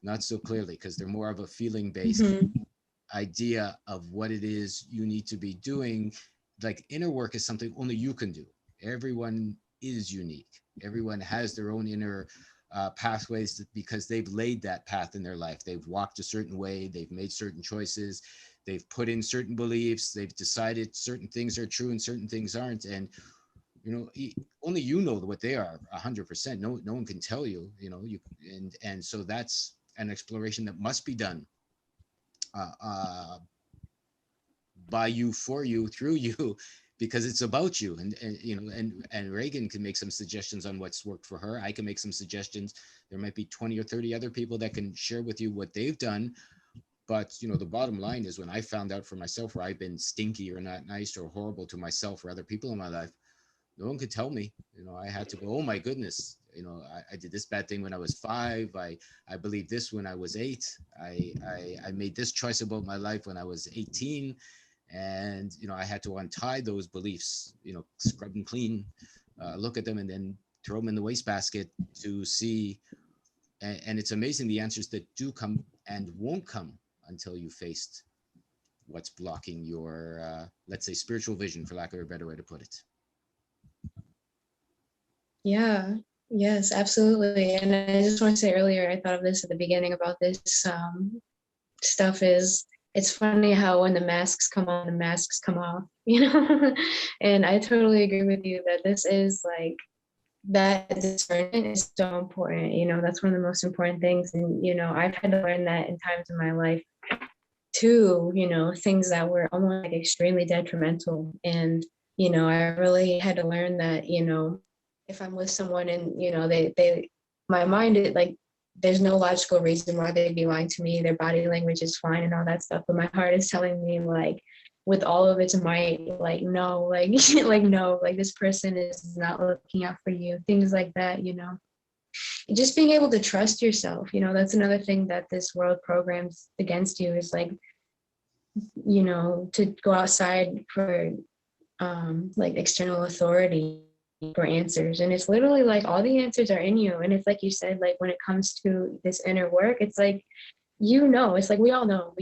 not so clearly, because they're more of a feeling based Mhm. idea of what it is you need to be doing. Like, inner work is something only you can do. Everyone is unique. Everyone has their own inner pathways, because they've laid that path in their life. They've walked a certain way. They've made certain choices. They've put in certain beliefs. They've decided certain things are true and certain things aren't. And, you know, only you know what they are 100%. No one can tell you, you know, and so that's an exploration that must be done uh, uh, by you, for you, through you, because it's about you. And you know, and Reagan can make some suggestions on what's worked for her. I can make some suggestions. There might be 20 or 30 other people that can share with you what they've done. But, you know, the bottom line is, when I found out for myself where I've been stinky or not nice or horrible to myself or other people in my life, no one could tell me. You know, I had to go, oh my goodness, you know, I did this bad thing when I was 5. I believed this when I was 8. I made this choice about my life when I was 18. And, you know, I had to untie those beliefs, you know, scrub them clean, look at them, and then throw them in the wastebasket to see. And it's amazing the answers that do come and won't come until you faced what's blocking your, let's say, spiritual vision, for lack of a better way to put it. Yeah, yes, absolutely. And I just want to say, earlier, I thought of this at the beginning about this stuff is, it's funny how when the masks come on, the masks come off, you know? And I totally agree with you that this is like, that discernment is so important. You know, that's one of the most important things. And, you know, I've had to learn that in times in my life too, you know, things that were almost like extremely detrimental. And I really had to learn that, if I'm with someone and, my mind, like, there's no logical reason why they'd be lying to me. Their body language is fine and all that stuff. But my heart is telling me, like, with all of its might, like, no, like, like, no, like, this person is not looking out for you. Things like that, just being able to trust yourself, that's another thing that this world programs against you is like, to go outside for like external authority for answers. And it's literally like all the answers are in you. And it's like you said, like when it comes to this inner work, it's like, it's like we all know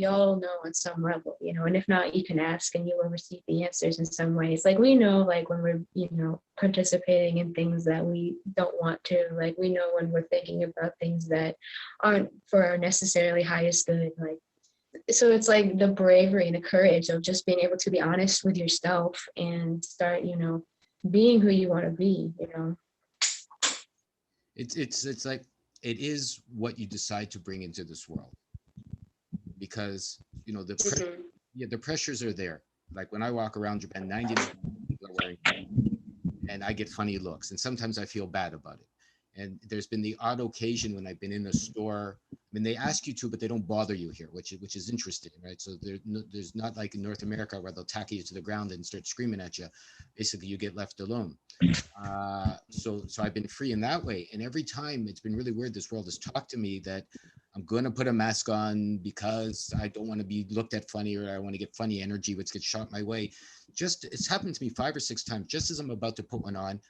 on some level, and if not, you can ask and you will receive the answers in some ways. Like we know, like when we're, participating in things that we don't want to, like we know when we're thinking about things that aren't for our necessarily highest good, like, so it's like the bravery and the courage of just being able to be honest with yourself and start, being who you want to be, It's like it is what you decide to bring into this world, because Mhm. the pressures are there. Like when I walk around Japan, 99 people are wearing, and I get funny looks, and sometimes I feel bad about it. And there's been the odd occasion when I've been in a store. I mean, they ask you to, but they don't bother you here, which is interesting, right? So there's not like in North America where they'll tackle you to the ground and start screaming at you. Basically, you get left alone. So I've been free in that way. And every time it's been really weird. This world has talked to me that I'm going to put a mask on because I don't want to be looked at funny, or I want to get funny energy, which gets shot my way. Just it's happened to me 5 or 6 times. Just as I'm about to put one on,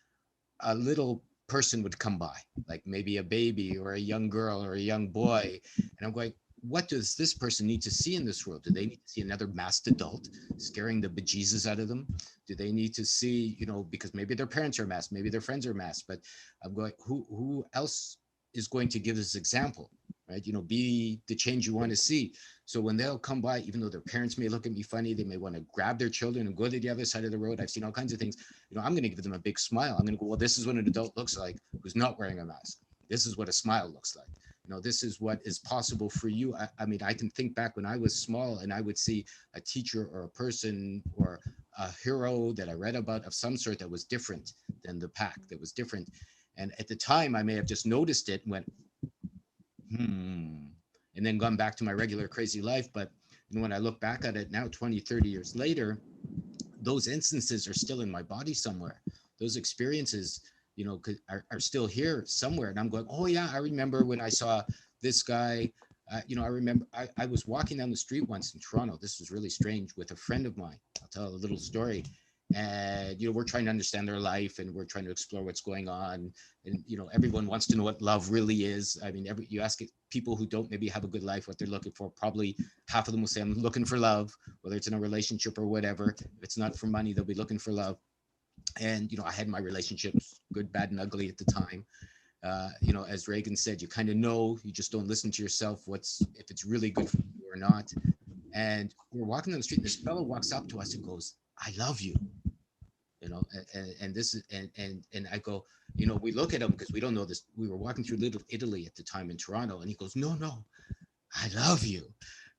a little person would come by, like maybe a baby or a young girl or a young boy. And I'm going, what does this person need to see in this world? Do they need to see another masked adult scaring the bejesus out of them? Do they need to see, because maybe their parents are masked, maybe their friends are masked, but I'm going, who else is going to give this example, right? Be the change you want to see. So when they'll come by, even though their parents may look at me funny, they may want to grab their children and go to the other side of the road. I've seen all kinds of things. I'm going to give them a big smile. I'm going to go, well, this is what an adult looks like who's not wearing a mask. This is what a smile looks like. This is what is possible for you. I mean, I can think back when I was small and I would see a teacher or a person or a hero that I read about of some sort that was different than the pack, that was different. And at the time, I may have just noticed it and went, and then gone back to my regular crazy life. But when I look back at it now, 20, 30 years later, those instances are still in my body somewhere. Those experiences, are still here somewhere. And I'm going, oh yeah, I remember when I saw this guy. I remember I was walking down the street once in Toronto. This was really strange, with a friend of mine. I'll tell a little story. And we're trying to understand their life, and we're trying to explore what's going on. And everyone wants to know what love really is. I mean, you ask people who don't maybe have a good life what they're looking for, probably half of them will say, I'm looking for love, whether it's in a relationship or whatever. If it's not for money, they'll be looking for love. And I had my relationships, good, bad, and ugly at the time. As Reagan said, you kind of know, you just don't listen to yourself, if it's really good for you or not. And we're walking down the street, and this fellow walks up to us and goes, I love you. And this is, and I go, we look at him because we don't know this. We were walking through Little Italy at the time in Toronto, and he goes, no, I love you.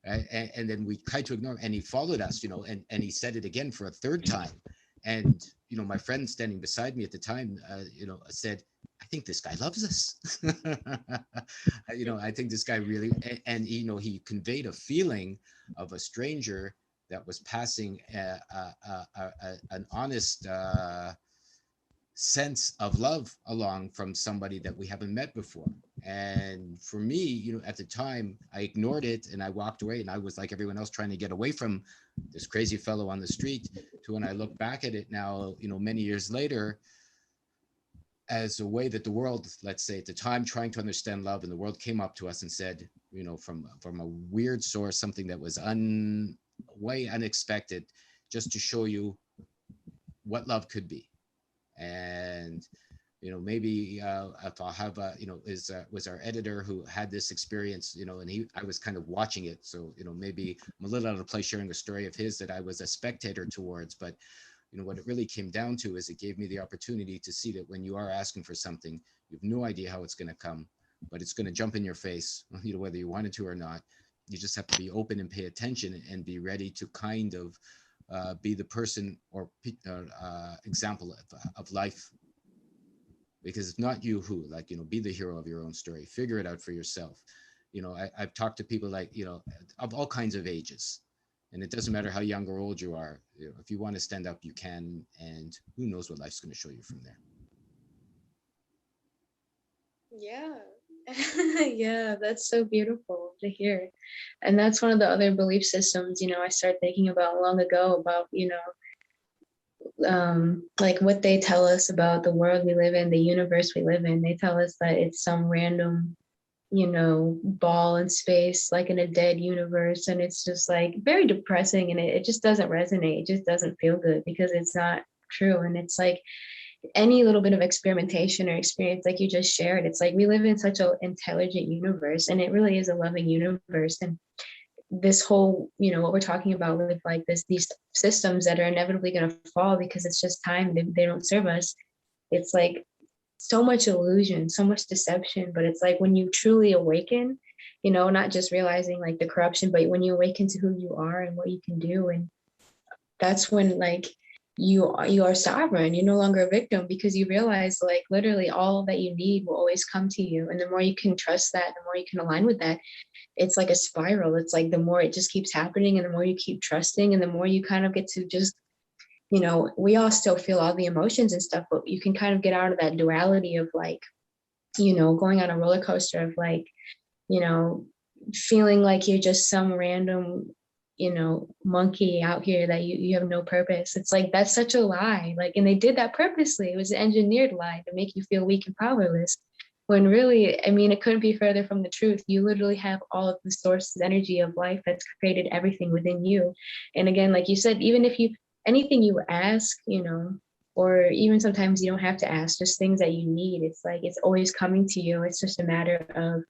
Right? And then we tried to ignore him, and he followed us, and he said it again for a third time. And, my friend standing beside me at the time, said, I think this guy loves us. I think this guy really, and he conveyed a feeling of a stranger that was passing an honest sense of love along from somebody that we haven't met before. And for me, at the time, I ignored it and I walked away, and I was like everyone else, trying to get away from this crazy fellow on the street. To when I look back at it now, many years later, as a way that the world, let's say at the time, trying to understand love, and the world came up to us and said, from a weird source, something that was way unexpected, just to show you what love could be. And maybe if I'll have was our editor who had this experience, and I was kind of watching it, so maybe I'm a little out of place sharing a story of his that I was a spectator towards. But what it really came down to is it gave me the opportunity to see that when you are asking for something, you have no idea how it's going to come, but it's going to jump in your face, whether you wanted to or not. You just have to be open and pay attention and be ready to kind of be the person or example of life. Because if not you, who? Like, be the hero of your own story. Figure it out for yourself. I've talked to people like, of all kinds of ages. And it doesn't matter how young or old you are. If you want to stand up, you can. And who knows what life's going to show you from there. Yeah. Yeah, that's so beautiful to hear. And that's one of the other belief systems, I started thinking about long ago about, like what they tell us about the world we live in, the universe we live in. They tell us that it's some random, ball in space, like in a dead universe. And it's just like very depressing, and it just doesn't resonate. It just doesn't feel good because it's not true. And it's like any little bit of experimentation or experience like you just shared, it's like we live in such an intelligent universe, and it really is a loving universe. And this whole, what we're talking about with like these systems that are inevitably going to fall because it's just time, they don't serve us. It's like so much illusion, so much deception. But it's like when you truly awaken, not just realizing like the corruption, but when you awaken to who you are and what you can do, and that's when like you are sovereign. You're no longer a victim, because you realize like literally all that you need will always come to you. And the more you can trust that, the more you can align with that, it's like a spiral. It's like the more it just keeps happening, and the more you keep trusting, and the more you kind of get to just, we all still feel all the emotions and stuff, but you can kind of get out of that duality of like, going on a roller coaster of like, feeling like you're just some random, monkey out here that you have no purpose. It's like, that's such a lie. Like, and they did that purposely. It was an engineered lie to make you feel weak and powerless. When really, I mean, it couldn't be further from the truth. You literally have all of the source energy of life that's created everything within you. And again, like you said, even if anything you ask, or even sometimes you don't have to ask, just things that you need, it's like, it's always coming to you. It's just a matter of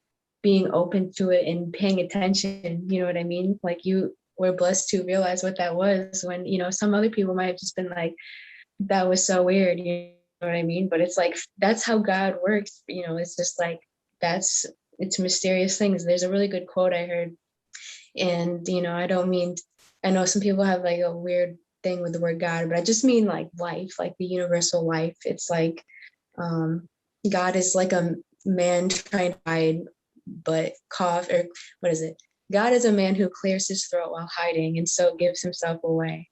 being open to it and paying attention. You know what I mean? Like, you were blessed to realize what that was, when, some other people might have just been like, that was so weird. You know what I mean? But it's like, that's how God works. It's just like, it's mysterious things. There's a really good quote I heard, and, I know some people have like a weird thing with the word God, but I just mean like life, like the universal life. It's like, God is like a man trying to hide, but cough, or what is it? God is a man who clears his throat while hiding, and so gives himself away.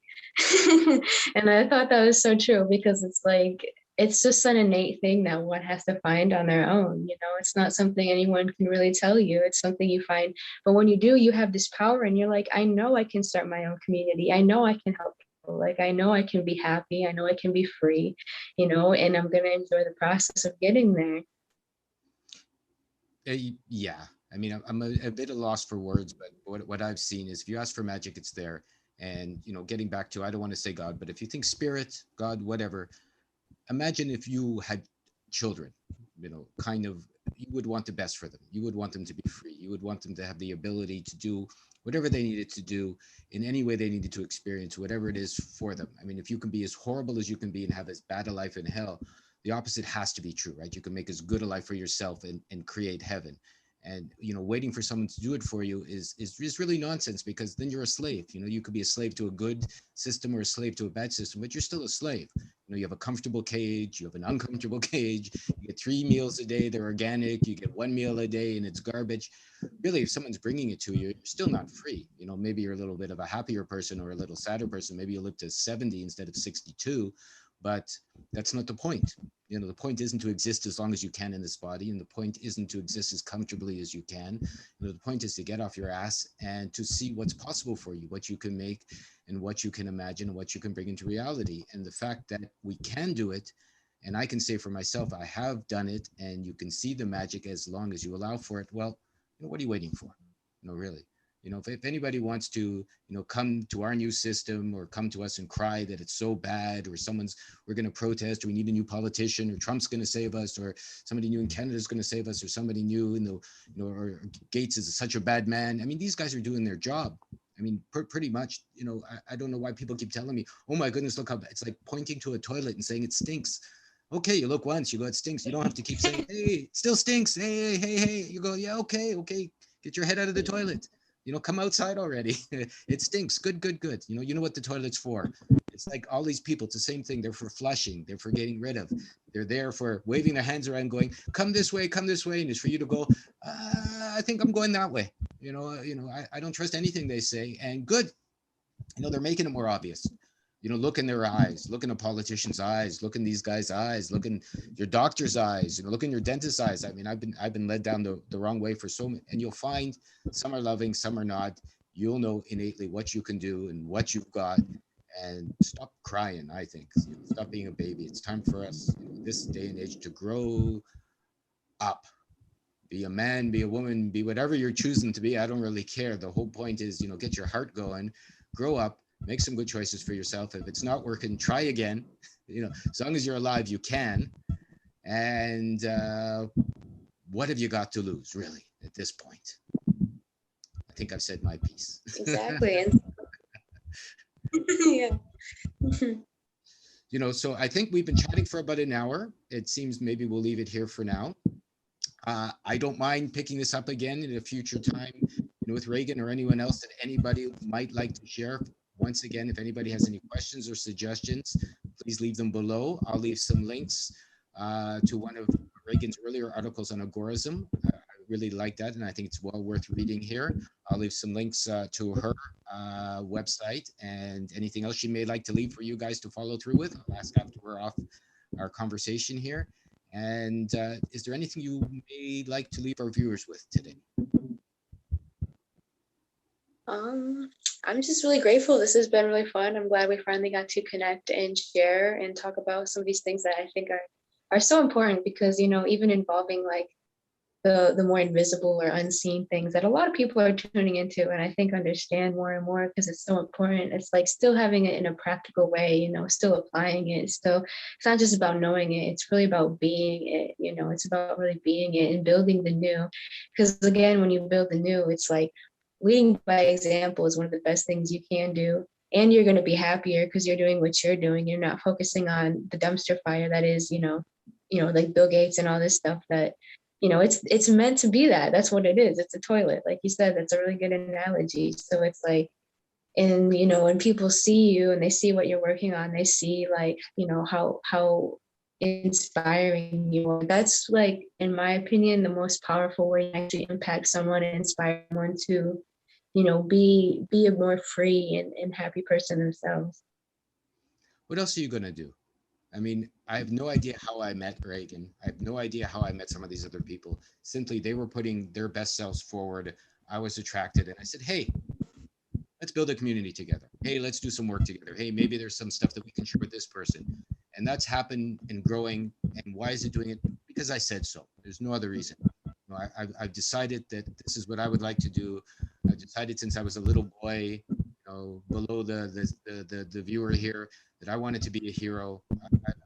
And I thought that was so true, because it's like, it's just an innate thing that one has to find on their own. It's not something anyone can really tell you. It's something you find. But when you do, you have this power, and you're like, I know I can start my own community. I know I can help people. Like, I know I can be happy. I know I can be free, and I'm going to enjoy the process of getting there. Yeah. I mean, I'm a bit at a loss for words, but what I've seen is if you ask for magic, it's there. And, getting back to, I don't want to say God, but if you think spirit, God, whatever, imagine if you had children, kind of, you would want the best for them. You would want them to be free. You would want them to have the ability to do whatever they needed to do in any way they needed to experience, whatever it is for them. I mean, if you can be as horrible as you can be and have as bad a life in hell, the opposite has to be true, right? You can make as good a life for yourself and create heaven. And waiting for someone to do it for you is really nonsense, because then you're a slave. You could be a slave to a good system or a slave to a bad system, but you're still a slave. You have a comfortable cage, you have an uncomfortable cage, you get 3 meals a day, they're organic, you get 1 meal a day and it's garbage. Really, if someone's bringing it to you, you're still not free. Maybe you're a little bit of a happier person or a little sadder person. Maybe you live to 70 instead of 62, but that's not the point. The point isn't to exist as long as you can in this body, and the point isn't to exist as comfortably as you can. The point is to get off your ass and to see what's possible for you, what you can make and what you can imagine and what you can bring into reality. And the fact that we can do it, and I can say for myself, I have done it, and you can see the magic as long as you allow for it. Well, what are you waiting for? Really. If anybody wants to, come to our new system or come to us and cry that it's so bad, or we're going to protest, or we need a new politician, or Trump's going to save us, or somebody new in Canada is going to save us, or somebody new or Gates is such a bad man. I mean, these guys are doing their job. I mean, pretty much, I don't know why people keep telling me, oh my goodness, look how bad. It's like pointing to a toilet and saying it stinks. Okay, you look once, you go, it stinks. You don't have to keep saying, hey, it still stinks. Hey. You go, yeah, okay. Get your head out of the toilet. come outside already. It stinks. Good, good, good. You know what the toilet's for. It's like all these people, it's the same thing. They're for flushing. They're for getting rid of. They're there for waving their hands around going, come this way, come this way. And it's for you to go, I think I'm going that way. I don't trust anything they say. And good, they're making it more obvious. Look in their eyes, look in a politician's eyes, look in these guys' eyes, look in your doctor's eyes, look in your dentist's eyes. I mean, I've been led down the wrong way for so many, and you'll find some are loving, some are not. You'll know innately what you can do and what you've got, and stop crying. I think stop being a baby. It's time for us, this day and age, to grow up. Be a man, be a woman, be whatever you're choosing to be. I don't really care. The whole point is, get your heart going, grow up, make some good choices for yourself. If it's not working, try again. As long as you're alive, you can. And what have you got to lose, really, at this point? I think I've said my piece. Exactly. Yeah. So I think we've been chatting for about an hour. It seems maybe we'll leave it here for now. I don't mind picking this up again in a future time, with Reagan or anyone else that anybody might like to share. Once again, if anybody has any questions or suggestions, please leave them below. I'll leave some links to one of Reagan's earlier articles on agorism. I really like that, and I think it's well worth reading here. I'll leave some links to her website and anything else she may like to leave for you guys to follow through with. I'll ask after we're off our conversation here. And is there anything you may like to leave our viewers with today? I'm just really grateful. This has been really fun. I'm glad we finally got to connect and share and talk about some of these things that I think are so important, because, even involving like the more invisible or unseen things that a lot of people are tuning into, and I think understand more and more, because it's so important. It's like still having it in a practical way, still applying it. Still, it's not just about knowing it. It's really about being it. It's about really being it and building the new. Because again, when you build the new, it's like leading by example is one of the best things you can do. And you're going to be happier because you're doing what you're doing. You're not focusing on the dumpster fire that is, like Bill Gates and all this stuff that, it's meant to be that. That's what it is. It's a toilet. Like you said, that's a really good analogy. So it's like, and, when people see you and they see what you're working on, they see like, how inspiring you are. That's like, in my opinion, the most powerful way to actually impact someone and inspire someone to, be a more free and happy person themselves. What else are you going to do? I mean, I have no idea how I met Reagan. I have no idea how I met some of these other people. Simply, they were putting their best selves forward. I was attracted, and I said, hey, let's build a community together. Hey, let's do some work together. Hey, maybe there's some stuff that we can share with this person. And that's happened and growing. And why is it doing it? Because I said so. There's no other reason. I've decided that this is what I would like to do. I've decided since I was a little boy, below the viewer here, that I wanted to be a hero.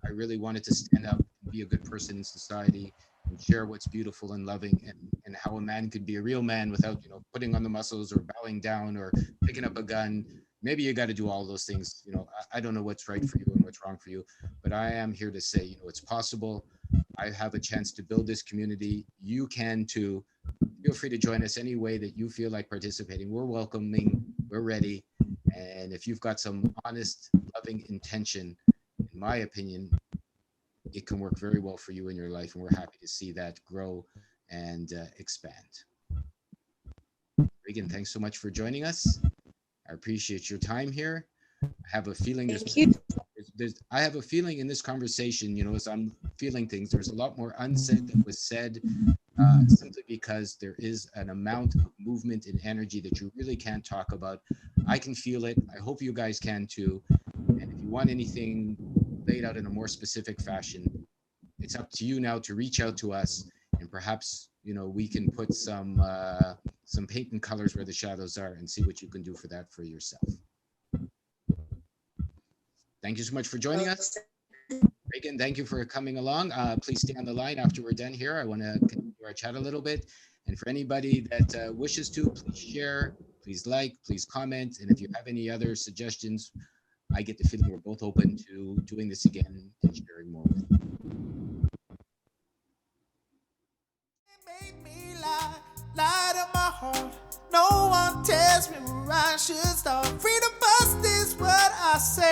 I really wanted to stand up and be a good person in society and share what's beautiful and loving, and how a man could be a real man without, putting on the muscles or bowing down or picking up a gun. Maybe you got to do all those things. I don't know what's right for you and what's wrong for you, but I am here to say, it's possible. I have a chance to build this community. You can too. Feel free to join us any way that you feel like participating. We're welcoming, we're ready. And if you've got some honest, loving intention, in my opinion, it can work very well for you in your life. And we're happy to see that grow and expand. Regan, thanks so much for joining us. I appreciate your time here. I have a feeling I have a feeling in this conversation, as I'm feeling things, there's a lot more unsaid that was said, simply because there is an amount of movement and energy that you really can't talk about. I can feel it. I hope you guys can too. And if you want anything laid out in a more specific fashion, it's up to you now to reach out to us, and perhaps, we can put some paint and colors where the shadows are and see what you can do for that for yourself. Thank you so much for joining us. Regan, thank you for coming along. Please stay on the line after we're done here. I want to continue our chat a little bit. And for anybody that wishes to, please share, please like, please comment. And if you have any other suggestions, I get the feeling we're both open to doing this again and sharing more with you. It made me lie to my heart. No one tells me where I should start. Freedom first is what I say.